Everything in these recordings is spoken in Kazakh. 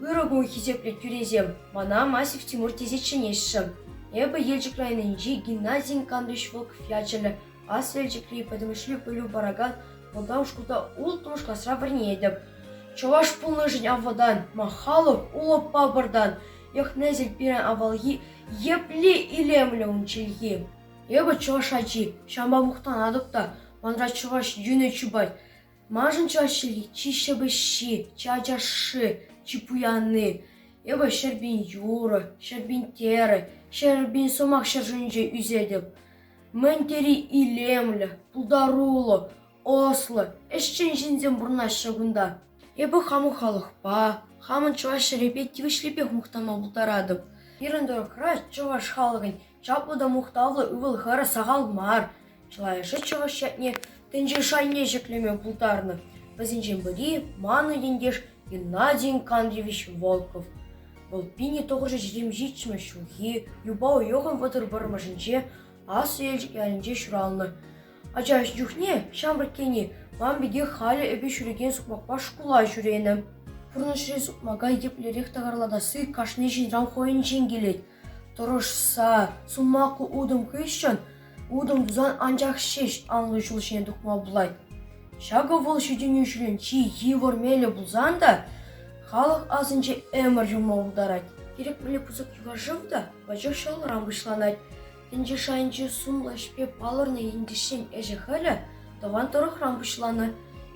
Пырогу хизеплет юрезем, мана Масив Тимур тезеченешшім. Эбі елжік районынжи Геннадий Никандрович Волков ячылы, ас елжікли подымышлі пылю бараган, онда ушкуда ул тумышкасра варнедіп. Чуваш пулны жын авадан, махалов улып пабырдан, ех нәзіл пирен авалги, епле илемлі унчылги. Эбі чуваш ачи, шамба мұқтан адықта, мандра чуваш юны чубать. Мажын чувашылы, чишебі ши, чачашы, чипуяны. Эбі шербин юры, шербин теры, шербин сомақ шержынжы үзедіп. Мәнтері илемлі, пулдарулы, ослы, әшчен жинзен бұрна шығында. Эбі хамы халықпа, хамын чуваш репет тивішлепек мұқтама бұлдарадып. Еріндірі қыра чуваш халығын, чаплыда мұқтавлы үвіл ғара сағал мар. Чылайшы чуваш шәтне тінжі шайне жеклеме бұлдарны. Бізінжен бірі маны ендеш Геннадий Никандрович Волков. Бұл пине 927 шуғи, юбау йоғын ватыр бармашынче, ас елжік әлінже шуралны. Ачаш жүхне, шамбіркені, мам беге халі әбе шүреген сұқмақпа шкула жүрені. Пұрнышыры сұқмаға еплерек тағарладасы кашны жинран қойын жеңгелет. Тұрышса, сұмақы удым көшчін, удым дұзан анжақ шеш анлы жылшен дұқма бұлайды. Шағы бұл шүдені жүрен чи евор мелі бұлзанда, халық азынче әмір жұма ұлдарайды. Керек біле пұзық юғажывда, бәжік шал рамбышланайды. Тінже шайынче сумла шпе палырны ендешен әжі халі, таван тұрық рамбышланы.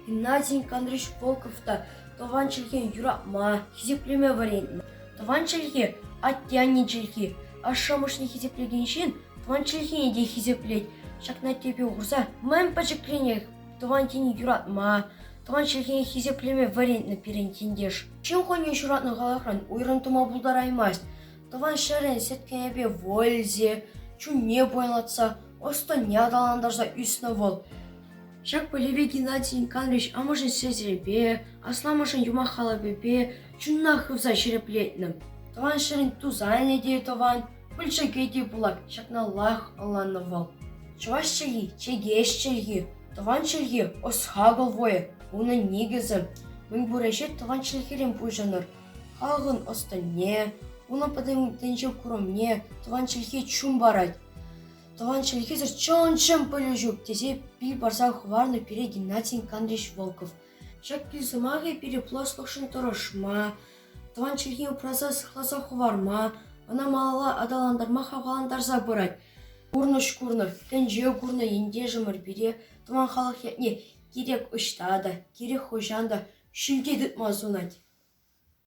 Геннадий Никандрович Волковта таван чілген юрапма, хизеплеме варентні. Таван чілге аттянне чілге, ашамышны хизеплегеншен, таван чілгене де хизеплет. Шакна тебе ұғырса, мән пачеклене таван тені юратма, таван чілгене хизеплеме варентні перентендеш. Чем хоне юратны ғалақран ойрантыма бұлдараймас. Таван шәрен сеткенебе вользе, чуне бойлатса, оста не адаландажда үсіні бол. Шак полеве Геннадий Никандрович амышын сезіребе, асламышын юмахала бебе, чунна хывза шереплетнім. Таван шәрен тузайны де таван, пүлшеге де бұлак, шакна лах алланы вал. Чуваш чілгі, чегеш чілгі, таван чілгі осха голвое, уны негізі. Мін бұрашет таван чілгерен бұжаныр. Халғын оста не, уны падым тенче куромне, таван чілге чум барать. Таван чілгезір чон-чым пөлі жүк, тезе пил барса хварны пере Геннадий Никандрович Волков. Шак пилзымағы пере плослықшын тұрышма, таван чілге ұпраза сықласа хварма, ана малала адаландарма хаваландарса бұрать. Курныш-курны, тенже курны енде жымыр бере, таван халық ятне керек ұштада, керек хожанда, шүлге дұтма зунать.